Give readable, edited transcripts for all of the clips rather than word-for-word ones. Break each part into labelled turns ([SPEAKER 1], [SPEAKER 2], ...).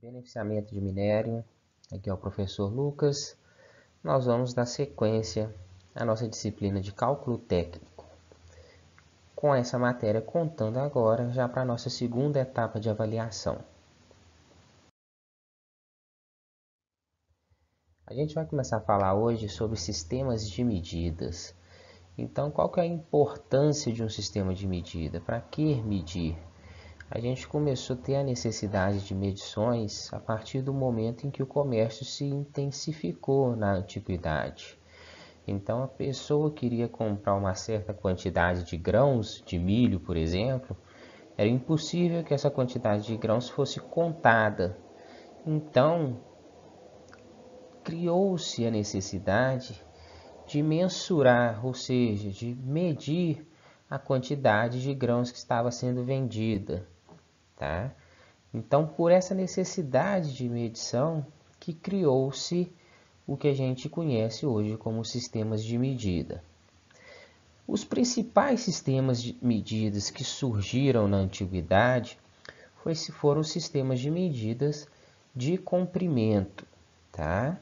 [SPEAKER 1] Beneficiamento de minério. Aqui é o professor Lucas. Nós vamos dar sequência à nossa disciplina de cálculo técnico, com essa matéria contando agora já para a nossa segunda etapa de avaliação. A gente vai começar a falar hoje sobre sistemas de medidas. Então, qual que é a importância de um sistema de medida? Para que medir? A gente começou a ter a necessidade de medições a partir do momento em que o comércio se intensificou na antiguidade. Então, a pessoa queria comprar uma certa quantidade de grãos de milho, por exemplo, era impossível que essa quantidade de grãos fosse contada. Então, criou-se a necessidade de mensurar, ou seja, de medir a quantidade de grãos que estava sendo vendida, tá? Então, por essa necessidade de medição, que criou-se o que a gente conhece hoje como sistemas de medida. Os principais sistemas de medidas que surgiram na antiguidade foram os sistemas de medidas de comprimento, tá?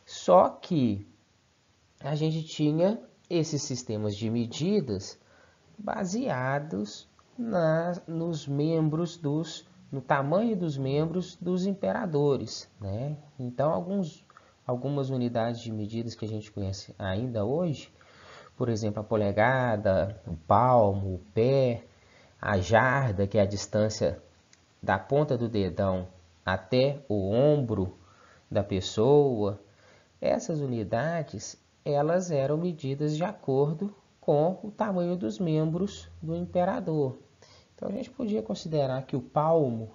[SPEAKER 1] Só que a gente tinha esses sistemas de medidas baseados nos membros no tamanho dos membros dos imperadores, né? Então, algumas unidades de medidas que a gente conhece ainda hoje, por exemplo, a polegada, o palmo, o pé, a jarda, que é a distância da ponta do dedão até o ombro da pessoa, essas unidades, elas eram medidas de acordo com o tamanho dos membros do imperador. Então a gente podia considerar que um palmo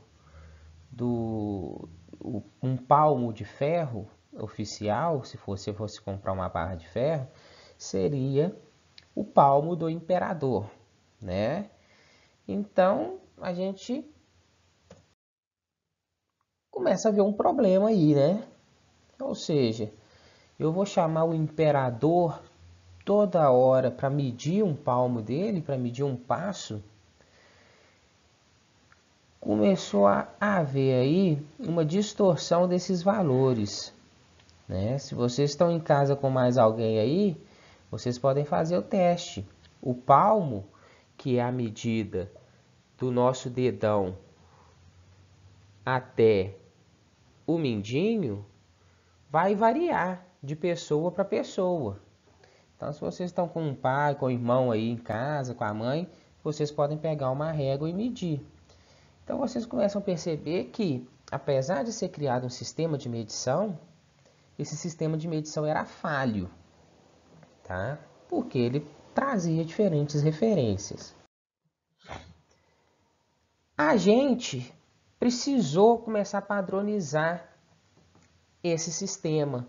[SPEAKER 1] de ferro oficial, se você fosse comprar uma barra de ferro, seria o palmo do imperador, né? Então a gente começa a ver um problema aí, né? Ou seja, eu vou chamar o imperador toda hora para medir um palmo dele, para medir um passo. Começou a haver aí uma distorção desses valores, né? Se vocês estão em casa com mais alguém aí, vocês podem fazer o teste. O palmo, que é a medida do nosso dedão até o mindinho, vai variar de pessoa para pessoa. Então, se vocês estão com um pai, com um irmão aí em casa, com a mãe, vocês podem pegar uma régua e medir. Então, vocês começam a perceber que, apesar de ser criado um sistema de medição, esse sistema de medição era falho, tá? Porque ele trazia diferentes referências. A gente precisou começar a padronizar esse sistema,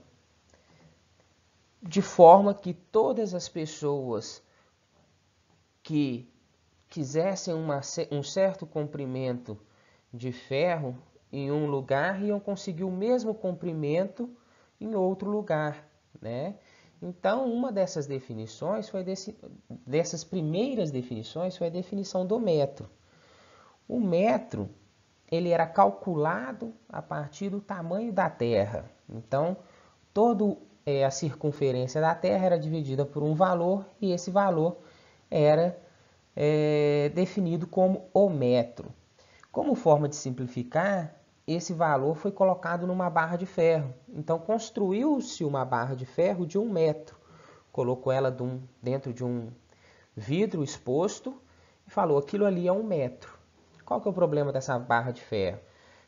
[SPEAKER 1] de forma que todas as pessoas que quisessem um certo comprimento de ferro em um lugar iam conseguir o mesmo comprimento em outro lugar, né? Então, uma dessas definições dessas primeiras definições foi a definição do metro. O metro, ele era calculado a partir do tamanho da Terra. Então, toda a circunferência da Terra era dividida por um valor e esse valor era definido como o metro. Como forma de simplificar, esse valor foi colocado numa barra de ferro. Então, construiu-se uma barra de ferro de 1 metro. Colocou ela dentro de um vidro exposto e falou, aquilo ali é 1 metro. Qual que é o problema dessa barra de ferro?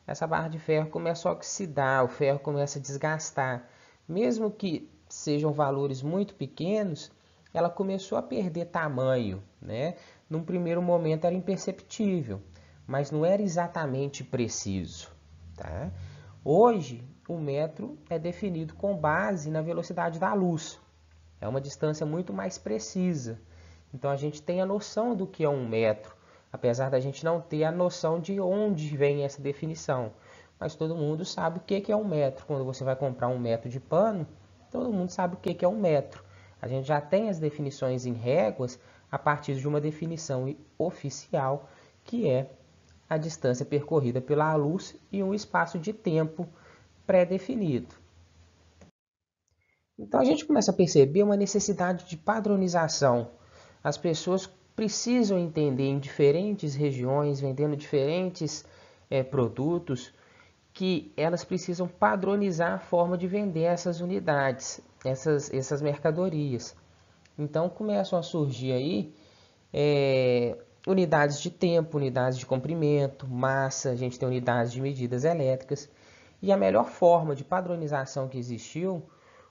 [SPEAKER 1] Essa barra de ferro começa a oxidar, o ferro começa a desgastar. Mesmo que sejam valores muito pequenos, ela começou a perder tamanho, né? Num primeiro momento era imperceptível, mas não era exatamente preciso, tá? Hoje, o metro é definido com base na velocidade da luz. É uma distância muito mais precisa. Então, a gente tem a noção do que é 1 metro, apesar da gente não ter a noção de onde vem essa definição. Mas todo mundo sabe o que é 1 metro. Quando você vai comprar 1 metro de pano, todo mundo sabe o que é 1 metro. A gente já tem as definições em réguas a partir de uma definição oficial, que é a distância percorrida pela luz e um espaço de tempo pré-definido. Então a gente começa a perceber uma necessidade de padronização. As pessoas precisam entender em diferentes regiões, vendendo diferentes produtos, que elas precisam padronizar a forma de vender essas unidades, essas mercadorias. Então começam a surgir aí unidades de tempo, unidades de comprimento, massa, a gente tem unidades de medidas elétricas. E a melhor forma de padronização que existiu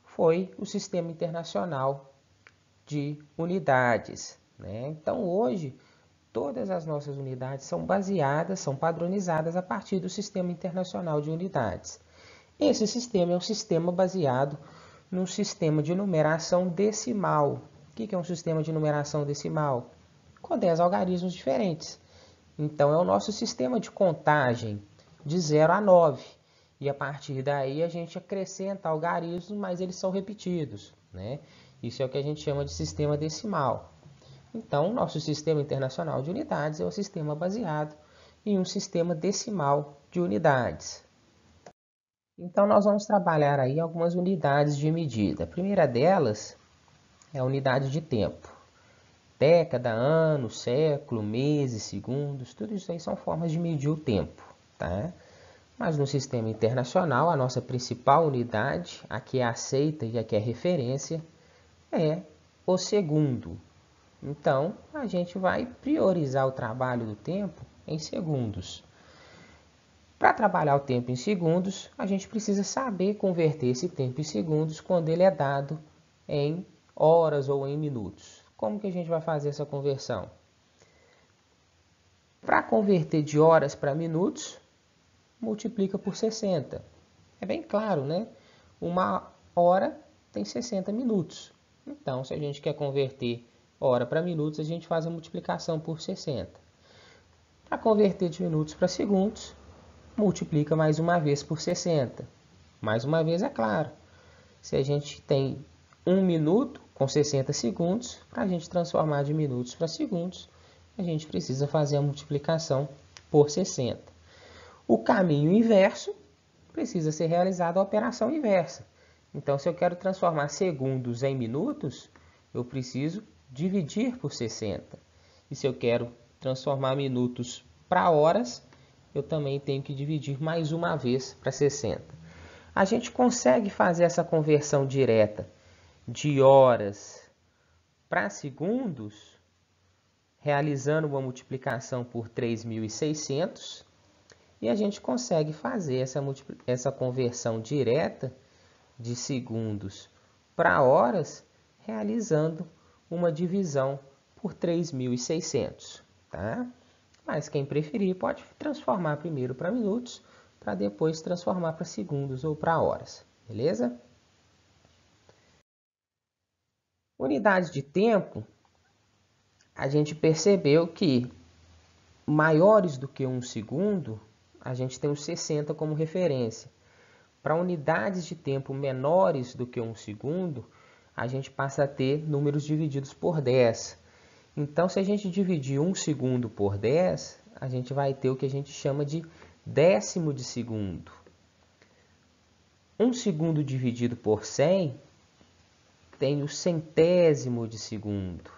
[SPEAKER 1] foi o Sistema Internacional de Unidades, né? Então hoje todas as nossas unidades são baseadas, são padronizadas a partir do Sistema Internacional de Unidades. Esse sistema é um sistema baseado num sistema de numeração decimal. O que é um sistema de numeração decimal? Com 10 algarismos diferentes. Então é o nosso sistema de contagem de 0 a 9. E a partir daí a gente acrescenta algarismos, mas eles são repetidos, né? Isso é o que a gente chama de sistema decimal. Então, nosso Sistema Internacional de Unidades é um sistema baseado em um sistema decimal de unidades. Então, nós vamos trabalhar aí algumas unidades de medida. A primeira delas é a unidade de tempo. Década, ano, século, meses, segundos, tudo isso aí são formas de medir o tempo, tá? Mas no sistema internacional, a nossa principal unidade, a que é aceita e a que é referência, é o segundo. Então, a gente vai priorizar o trabalho do tempo em segundos. Para trabalhar o tempo em segundos, a gente precisa saber converter esse tempo em segundos quando ele é dado em horas ou em minutos. Como que a gente vai fazer essa conversão? Para converter de horas para minutos, multiplica por 60. É bem claro, né? Uma hora tem 60 minutos. Então, se a gente quer converter hora para minutos, a gente faz a multiplicação por 60. Para converter de minutos para segundos, multiplica mais uma vez por 60. Mais uma vez, é claro. Se a gente tem 1 minuto com 60 segundos, para a gente transformar de minutos para segundos, a gente precisa fazer a multiplicação por 60. O caminho inverso precisa ser realizada a operação inversa. Então, se eu quero transformar segundos em minutos, eu preciso dividir por 60. E se eu quero transformar minutos para horas, eu também tenho que dividir mais uma vez para 60. A gente consegue fazer essa conversão direta de horas para segundos, realizando uma multiplicação por 3.600, e a gente consegue fazer essa conversão direta de segundos para horas, realizando uma divisão por 3.600, tá? Mas quem preferir pode transformar primeiro para minutos, para depois transformar para segundos ou para horas, beleza? Unidades de tempo, a gente percebeu que maiores do que 1 segundo, a gente tem os 60 como referência. Para unidades de tempo menores do que 1 segundo, a gente passa a ter números divididos por 10. Então, se a gente dividir 1 segundo por 10, a gente vai ter o que a gente chama de décimo de segundo. 1 segundo dividido por 100 tem o centésimo de segundo.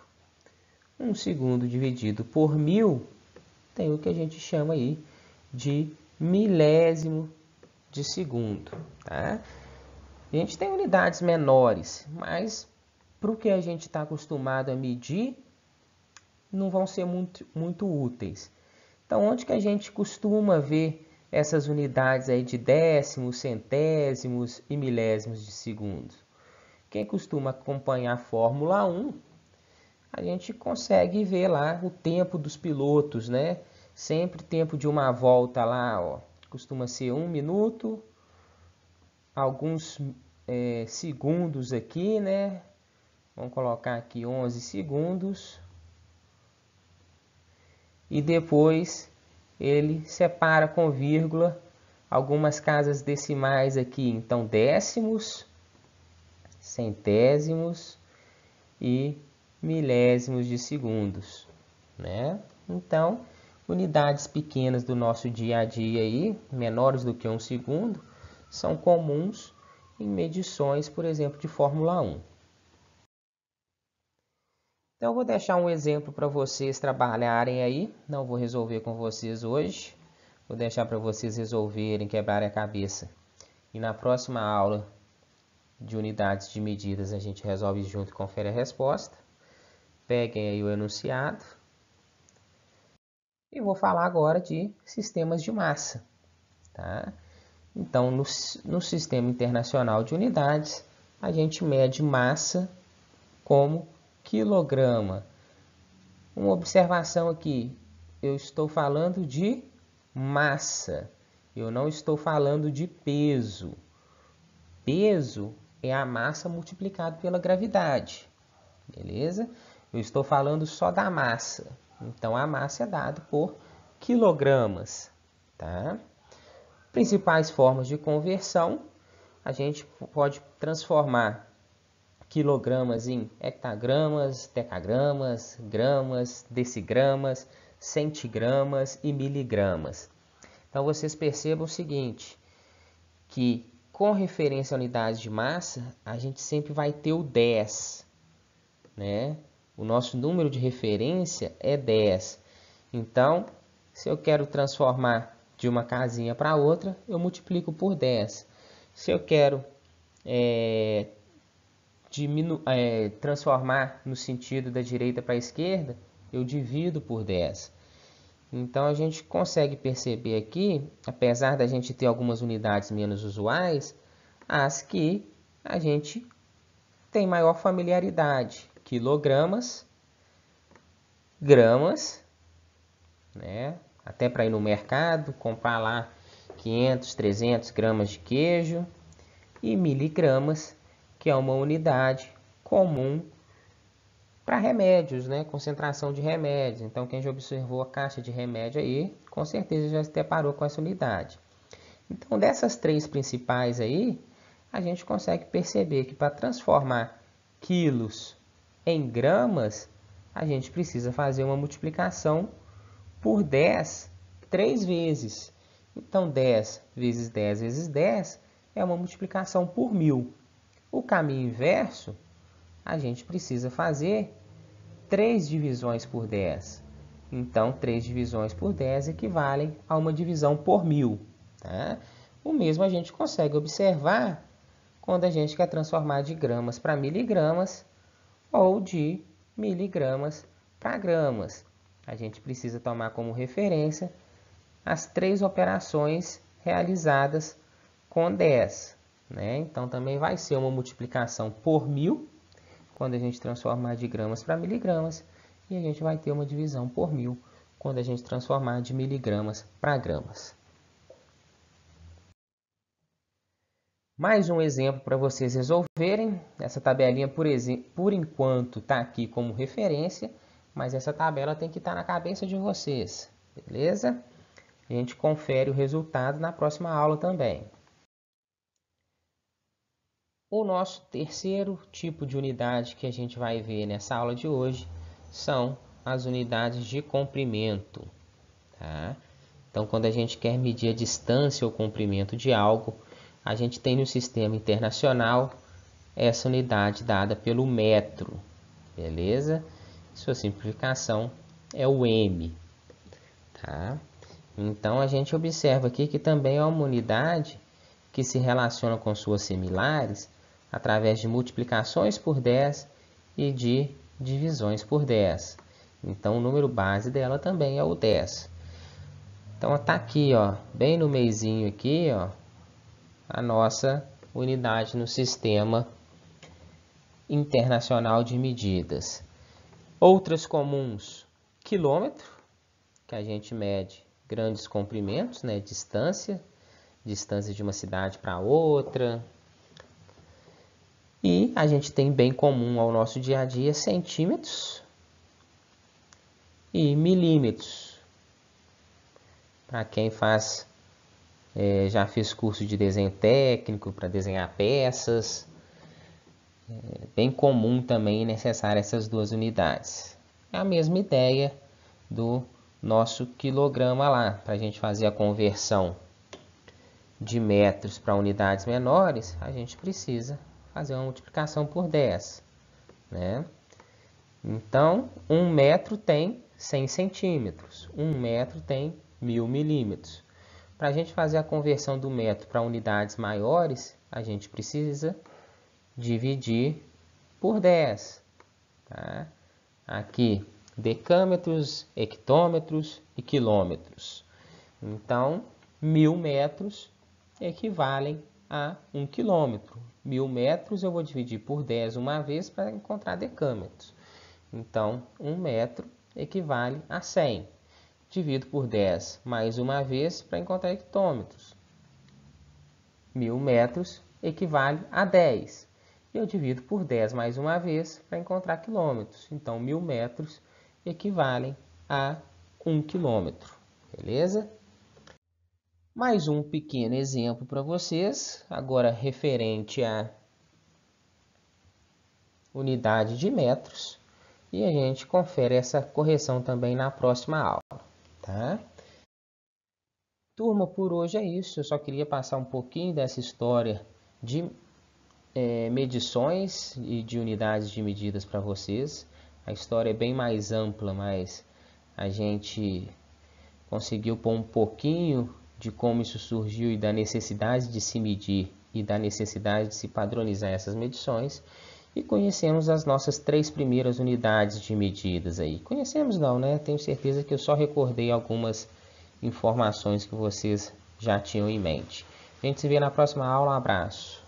[SPEAKER 1] 1 segundo dividido por 1000 tem o que a gente chama aí de milésimo de segundo, tá? A gente tem unidades menores, mas para o que a gente está acostumado a medir, não vão ser muito úteis. Então, onde que a gente costuma ver essas unidades aí de décimos, centésimos e milésimos de segundo? Quem costuma acompanhar a Fórmula 1, a gente consegue ver lá o tempo dos pilotos, né? Sempre tempo de uma volta lá, ó, costuma ser 1 minuto, alguns segundos aqui, né? Vamos colocar aqui 11 segundos. E depois ele separa com vírgula algumas casas decimais aqui. Então, décimos, centésimos e milésimos de segundos, né? Então, unidades pequenas do nosso dia a dia aí, menores do que 1 segundo, são comuns em medições, por exemplo, de Fórmula 1. Então, eu vou deixar um exemplo para vocês trabalharem aí, não vou resolver com vocês hoje, vou deixar para vocês resolverem, quebrarem a cabeça. E na próxima aula de unidades de medidas a gente resolve junto e confere a resposta. Peguem aí o enunciado. E vou falar agora de sistemas de massa. Tá? Então, no Sistema Internacional de Unidades, a gente mede massa como quilograma. Uma observação aqui, eu estou falando de massa, eu não estou falando de peso. Peso é a massa multiplicado pela gravidade, beleza? Eu estou falando só da massa, então a massa é dada por quilogramas, tá? Principais formas de conversão, a gente pode transformar quilogramas em hectagramas, decagramas, gramas, decigramas, centigramas e miligramas. Então vocês percebam o seguinte, que com referência a unidades de massa, a gente sempre vai ter o 10, né? O nosso número de referência é 10. Então, se eu quero transformar de uma casinha para outra, eu multiplico por 10. Se eu quero transformar no sentido da direita para a esquerda, eu divido por 10. Então, a gente consegue perceber aqui, apesar da gente ter algumas unidades menos usuais, as que a gente tem maior familiaridade. Quilogramas, gramas, né? Até para ir no mercado, comprar lá 500, 300 gramas de queijo, e miligramas, que é uma unidade comum para remédios, né? Concentração de remédios. Então, quem já observou a caixa de remédio aí, com certeza já se deparou com essa unidade. Então, dessas três principais aí, a gente consegue perceber que para transformar quilos em gramas, a gente precisa fazer uma multiplicação por 10 3 vezes. Então, 10 vezes 10 vezes 10 é uma multiplicação por 1000. O caminho inverso, a gente precisa fazer 3 divisões por 10. Então, 3 divisões por 10 equivalem a uma divisão por 1000. Tá? O mesmo a gente consegue observar quando a gente quer transformar de gramas para miligramas ou de miligramas para gramas. A gente precisa tomar como referência as 3 operações realizadas com 10. Né? Então, também vai ser uma multiplicação por 1000, quando a gente transformar de gramas para miligramas, e a gente vai ter uma divisão por 1000, quando a gente transformar de miligramas para gramas. Mais um exemplo para vocês resolverem. Essa tabelinha, por enquanto, está aqui como referência, mas essa tabela tem que estar na cabeça de vocês, beleza? A gente confere o resultado na próxima aula também. O nosso terceiro tipo de unidade que a gente vai ver nessa aula de hoje são as unidades de comprimento. Tá? Então, quando a gente quer medir a distância ou comprimento de algo, a gente tem no sistema internacional essa unidade dada pelo metro, beleza? Sua simplificação é o m. Tá? Então, a gente observa aqui que também é uma unidade que se relaciona com suas similares através de multiplicações por 10 e de divisões por 10. Então, o número base dela também é o 10. Então, está aqui, ó, bem no meizinho aqui, ó, a nossa unidade no Sistema Internacional de Medidas. Outras comuns, quilômetro, que a gente mede grandes comprimentos, né, distância de uma cidade para outra. E a gente tem bem comum ao nosso dia a dia centímetros e milímetros. Para quem já fez curso de desenho técnico para desenhar peças, é bem comum também e necessário essas duas unidades. É a mesma ideia do nosso quilograma lá, para a gente fazer a conversão de metros para unidades menores, a gente precisa fazer uma multiplicação por 10, né? Então, 1 metro tem 100 centímetros, 1 metro tem 1000 milímetros. Para a gente fazer a conversão do metro para unidades maiores, a gente precisa dividir por 10. Tá? Aqui, decâmetros, hectômetros e quilômetros. Então, 1000 metros equivalem a 1 quilômetro. 1000 metros eu vou dividir por 10 uma vez para encontrar decâmetros. Então, 1 metro equivale a 100. Divido por 10 mais uma vez para encontrar hectômetros. 1000 metros equivale a 10. Eu divido por 10 mais uma vez para encontrar quilômetros. Então, 1000 metros equivalem a 1 quilômetro. Beleza? Mais um pequeno exemplo para vocês, agora referente à unidade de metros. E a gente confere essa correção também na próxima aula. Tá? Turma, por hoje é isso. Eu só queria passar um pouquinho dessa história de medições e de unidades de medidas para vocês. A história é bem mais ampla, mas a gente conseguiu pôr um pouquinho de como isso surgiu e da necessidade de se medir e da necessidade de se padronizar essas medições. E conhecemos as nossas 3 primeiras unidades de medidas aí. Conhecemos não, né? Tenho certeza que eu só recordei algumas informações que vocês já tinham em mente. A gente se vê na próxima aula. Um abraço.